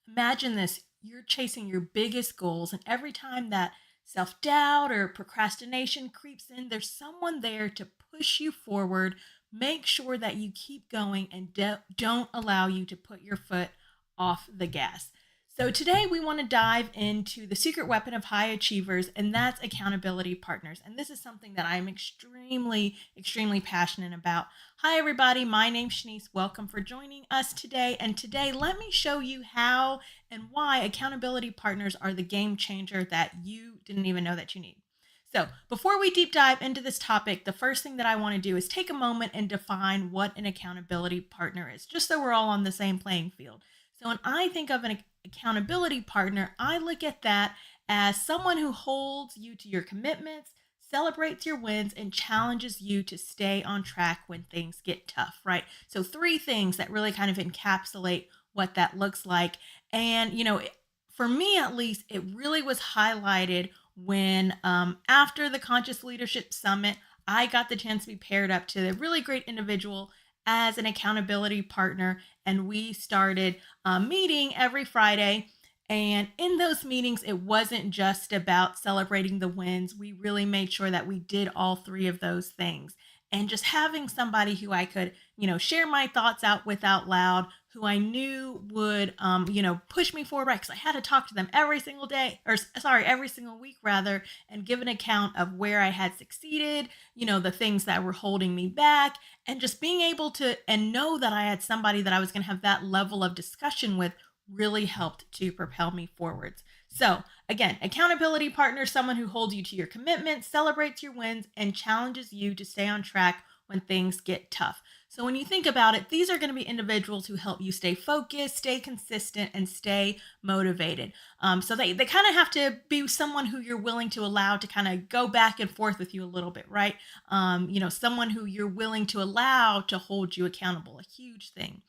Imagine this, you're chasing your biggest goals, and every time that self doubt or procrastination creeps in, there's someone there to push you forward, make sure that you keep going, and don't allow you to put your foot off the gas. So, today we want to dive into the secret weapon of high achievers, and that's accountability partners. And this is something that I'm extremely passionate about. Hi, everybody. My name's Shanice. Welcome for joining us today. And today, let me show you how and why accountability partners are the game changer that you didn't even know that you need. So, before we deep dive into this topic, the first thing that I want to do is take a moment and define what an accountability partner is, just so we're all on the same playing field. So, when I think of an accountability partner, I look at that as someone who holds you to your commitments, celebrates your wins, and challenges you to stay on track when things get tough, right? So, three things that really kind of encapsulate what that looks like. And, for me at least, it really was highlighted when, after the Conscious Leadership Summit, I got the chance to be paired up to a really great individual as an accountability partner. And we started meeting every Friday. And in those meetings, it wasn't just about celebrating the wins. We really made sure that we did all three of those things. And just having somebody who I could, share my thoughts out with out loud, who I knew would, push me forward, right? Because I had to talk to them every single day, every single week rather, and give an account of where I had succeeded, the things that were holding me back, and just being able to and know that I had somebody that I was going to have that level of discussion with really helped to propel me forwards. So, again, accountability partner, someone who holds you to your commitments, celebrates your wins, and challenges you to stay on track when things get tough. So, when you think about it, these are going to be individuals who help you stay focused, stay consistent, and stay motivated. So, they kind of have to be someone who you're willing to allow to kind of go back and forth with you a little bit, right? Someone who you're willing to allow to hold you accountable, a huge thing.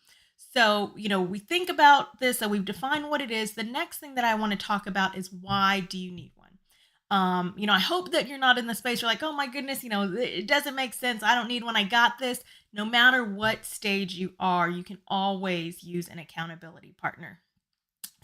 So, we think about this, so we've defined what it is. The next thing that I want to talk about is, why do you need one? I hope that you're not in the space you're like, oh my goodness, it doesn't make sense. I don't need one. I got this. No matter what stage you are, you can always use an accountability partner.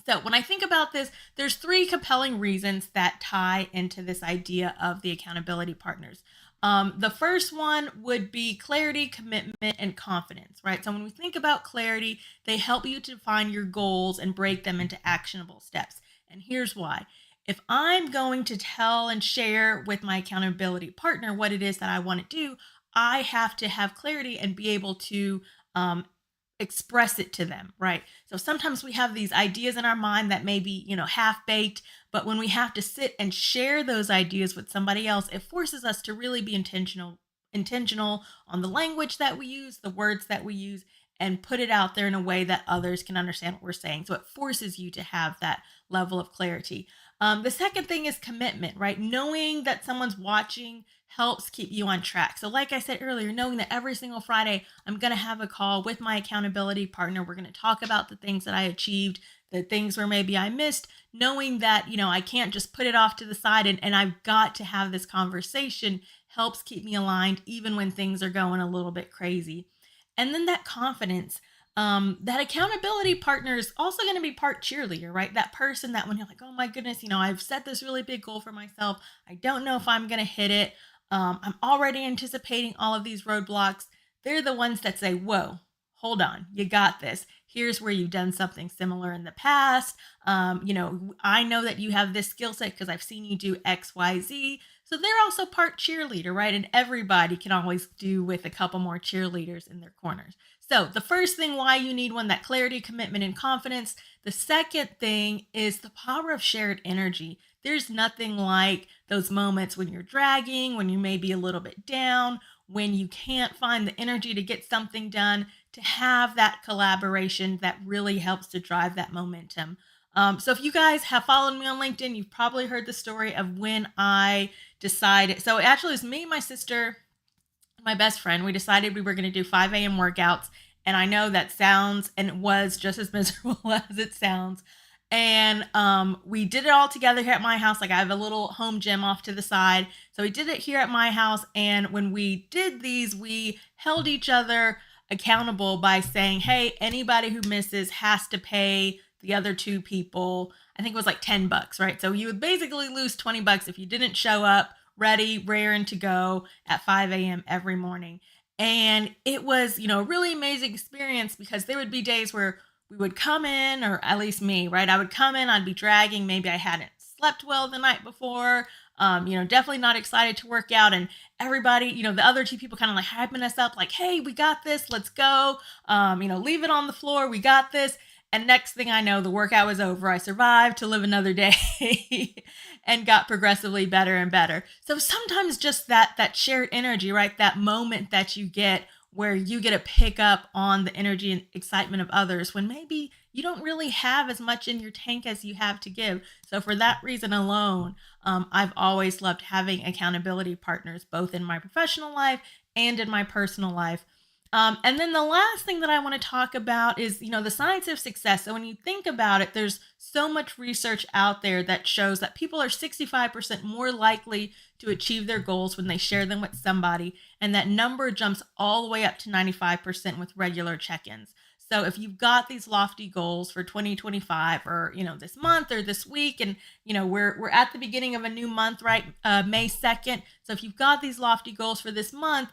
So when I think about this, there's three compelling reasons that tie into this idea of the accountability partners. The first one would be clarity, commitment, and confidence, right? So when we think about clarity, they help you to define your goals and break them into actionable steps. And here's why. If I'm going to tell and share with my accountability partner what it is that I want to do, I have to have clarity and be able to express it to them, right? So sometimes we have these ideas in our mind that may be, half baked, but when we have to sit and share those ideas with somebody else, it forces us to really be intentional on the language that we use, the words that we use, and put it out there in a way that others can understand what we're saying. So it forces you to have that level of clarity. The second thing is commitment, right? Knowing that someone's watching helps keep you on track. So like I said earlier, knowing that every single Friday, I'm going to have a call with my accountability partner. We're going to talk about the things that I achieved, the things where maybe I missed, knowing that, I can't just put it off to the side and I've got to have this conversation helps keep me aligned even when things are going a little bit crazy. And then that confidence, that accountability partner is also going to be part cheerleader, right? That person that when you're like, oh my goodness, I've set this really big goal for myself. I don't know if I'm going to hit it. I'm already anticipating all of these roadblocks. They're the ones that say, whoa, hold on, you got this. Here's where you've done something similar in the past. I know that you have this skill set because I've seen you do X, Y, Z. So they're also part cheerleader, right? And everybody can always do with a couple more cheerleaders in their corners. So the first thing why you need one, that clarity, commitment, and confidence. The second thing is the power of shared energy. There's nothing like those moments when you're dragging, when you may be a little bit down, when you can't find the energy to get something done, to have that collaboration that really helps to drive that momentum. So if you guys have followed me on LinkedIn, you've probably heard the story of when I decided. So actually it was me, my sister, my best friend. We decided we were going to do 5 a.m. workouts. And I know that sounds, and it was just as miserable as it sounds. And we did it all together here at my house. Like I have a little home gym off to the side. So we did it here at my house. And when we did these, we held each other accountable by saying, hey, anybody who misses has to pay the other two people, I think it was like $10, right? So you would basically lose $20 if you didn't show up ready, raring to go at 5 a.m. every morning. And it was, a really amazing experience because there would be days where we would come in, or at least me, right? I would come in, I'd be dragging. Maybe I hadn't slept well the night before. Definitely not excited to work out. And everybody, the other two people kind of like hyping us up, like, hey, we got this, let's go. Leave it on the floor, we got this. And next thing I know, the workout was over. I survived to live another day and got progressively better and better. So sometimes just that shared energy, right? That moment that you get where you get to pick up on the energy and excitement of others when maybe you don't really have as much in your tank as you have to give. So for that reason alone, I've always loved having accountability partners, both in my professional life and in my personal life. And then the last thing that I want to talk about is, the science of success. So when you think about it, there's so much research out there that shows that people are 65% more likely to achieve their goals when they share them with somebody. And that number jumps all the way up to 95% with regular check-ins. So if you've got these lofty goals for 2025 or, this month or this week, and, we're at the beginning of a new month, right? May 2nd. So if you've got these lofty goals for this month,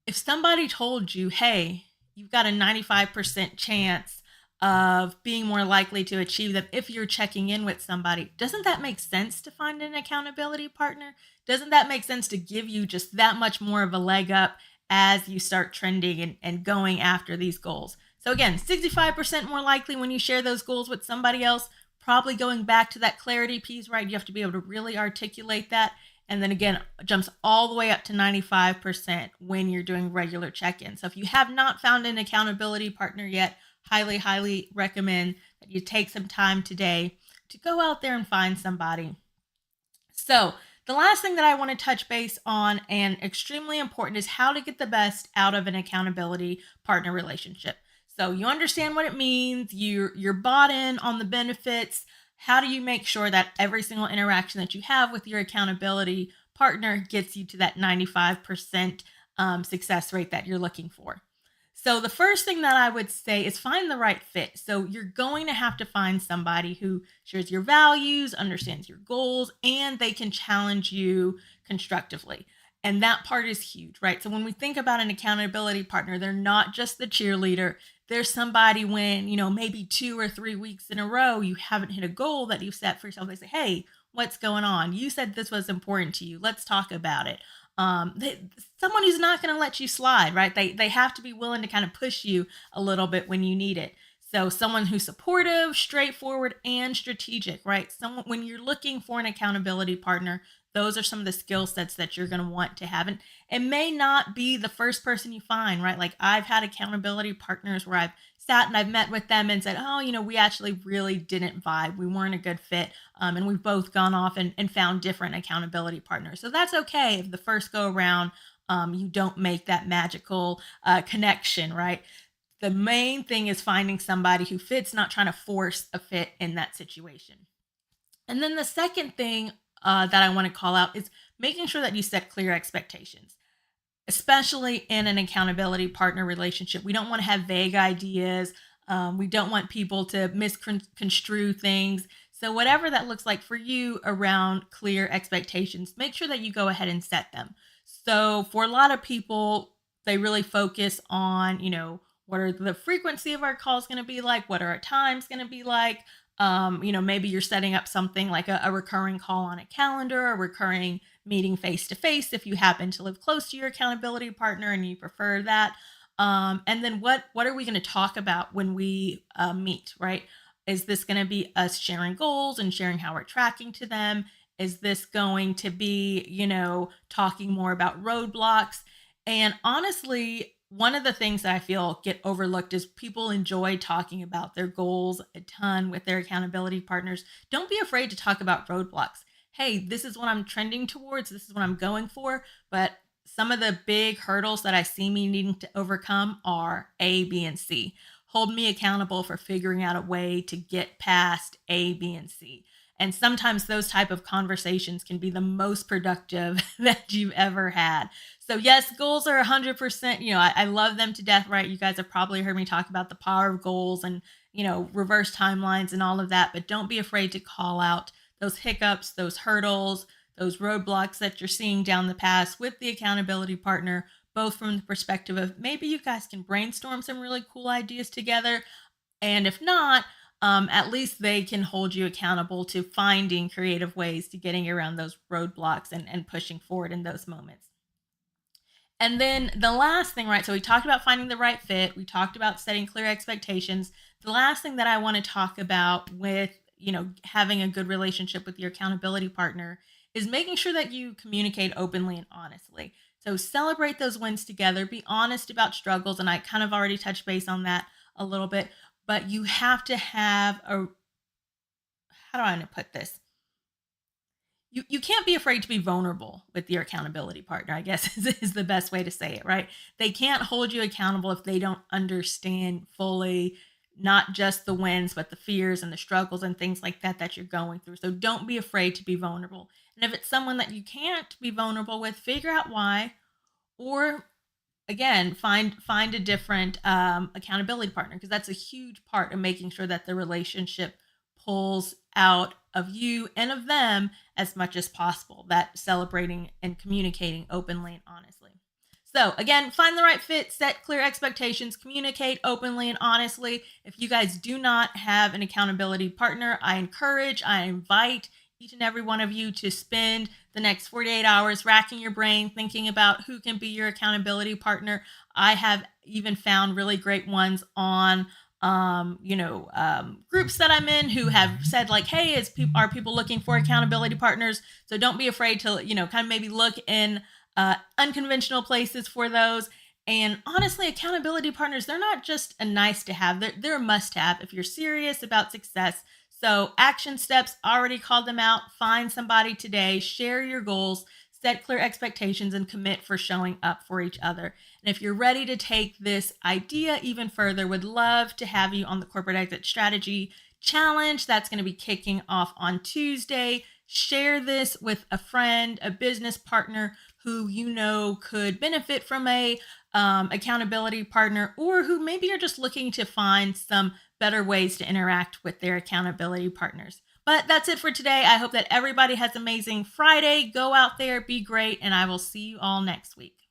if somebody told you, hey, you've got a 95% chance of being more likely to achieve them if you're checking in with somebody, doesn't that make sense to find an accountability partner? Doesn't that make sense to give you just that much more of a leg up as you start trending and going after these goals? So again, 65% more likely when you share those goals with somebody else, probably going back to that clarity piece, right? You have to be able to really articulate that. And then again, jumps all the way up to 95% when you're doing regular check-ins. So if you have not found an accountability partner yet, highly, highly recommend that you take some time today to go out there and find somebody. So the last thing that I want to touch base on, and extremely important, is how to get the best out of an accountability partner relationship. So you understand what it means, you're bought in on the benefits. How do you make sure that every single interaction that you have with your accountability partner gets you to that 95% success rate that you're looking for? So the first thing that I would say is find the right fit. So you're going to have to find somebody who shares your values, understands your goals, and they can challenge you constructively. And that part is huge, right? So when we think about an accountability partner, they're not just the cheerleader. There's somebody when, maybe 2 or 3 weeks in a row, you haven't hit a goal that you've set for yourself. They say, hey, what's going on? You said this was important to you. Let's talk about it. Someone who's not going to let you slide, right? They have to be willing to kind of push you a little bit when you need it. So someone who's supportive, straightforward, and strategic, right? Someone, when you're looking for an accountability partner, those are some of the skill sets that you're going to want to have. And it may not be the first person you find, right? Like I've had accountability partners where I've sat and I've met with them and said, oh, we actually really didn't vibe. We weren't a good fit. And we've both gone off and found different accountability partners. So that's okay if the first go around, you don't make that magical connection, right? The main thing is finding somebody who fits, not trying to force a fit in that situation. And then the second thing that I want to call out is making sure that you set clear expectations, especially in an accountability partner relationship. We don't want to have vague ideas. We don't want people to misconstrue things. So whatever that looks like for you around clear expectations, make sure that you go ahead and set them. So for a lot of people, they really focus on, what are the frequency of our calls going to be like? What are our times going to be like? Maybe you're setting up something like a recurring call on a calendar, a recurring meeting face to face if you happen to live close to your accountability partner and you prefer that. And then what are we going to talk about when we meet, right? Is this going to be us sharing goals and sharing how we're tracking to them? Is this going to be, talking more about roadblocks? And honestly, one of the things that I feel get overlooked is people enjoy talking about their goals a ton with their accountability partners. Don't be afraid to talk about roadblocks. Hey, this is what I'm trending towards. This is what I'm going for. But some of the big hurdles that I see me needing to overcome are A, B, and C. Hold me accountable for figuring out a way to get past A, B, and C. And sometimes those type of conversations can be the most productive that you've ever had. So yes, goals are 100%, I love them to death, right? You guys have probably heard me talk about the power of goals and, reverse timelines and all of that, but don't be afraid to call out those hiccups, those hurdles, those roadblocks that you're seeing down the path with the accountability partner, both from the perspective of maybe you guys can brainstorm some really cool ideas together. And if not, at least they can hold you accountable to finding creative ways to getting around those roadblocks and pushing forward in those moments. And then the last thing, right? So we talked about finding the right fit. We talked about setting clear expectations. The last thing that I want to talk about with, having a good relationship with your accountability partner is making sure that you communicate openly and honestly. So celebrate those wins together, be honest about struggles. And I kind of already touched base on that a little bit, but you have to have how do I want to put this? You can't be afraid to be vulnerable with your accountability partner, I guess is the best way to say it, right? They can't hold you accountable if they don't understand fully not just the wins, but the fears and the struggles and things like that that you're going through. So don't be afraid to be vulnerable. And if it's someone that you can't be vulnerable with, figure out why, or again find a different accountability partner, because that's a huge part of making sure that the relationship pulls out of you and of them as much as possible, that celebrating and communicating openly and honestly. So again, find the right fit, set clear expectations, communicate openly and honestly. If you guys do not have an accountability partner, I invite each and every one of you to spend the next 48 hours racking your brain, thinking about who can be your accountability partner. I have even found really great ones on groups that I'm in who have said like, hey, are people looking for accountability partners? So don't be afraid to, kind of maybe look in unconventional places for those. And honestly, accountability partners, they're not just a nice to have, they're a must have if you're serious about success. So action steps, already called them out. Find somebody today, share your goals, set clear expectations, and commit for showing up for each other. And if you're ready to take this idea even further, would love to have you on the Corporate Exit Strategy Challenge. That's going to be kicking off on Tuesday. Share this with a friend, a business partner who you know could benefit from a accountability partner, or who maybe are just looking to find some better ways to interact with their accountability partners. But that's it for today. I hope that everybody has an amazing Friday. Go out there, be great, and I will see you all next week.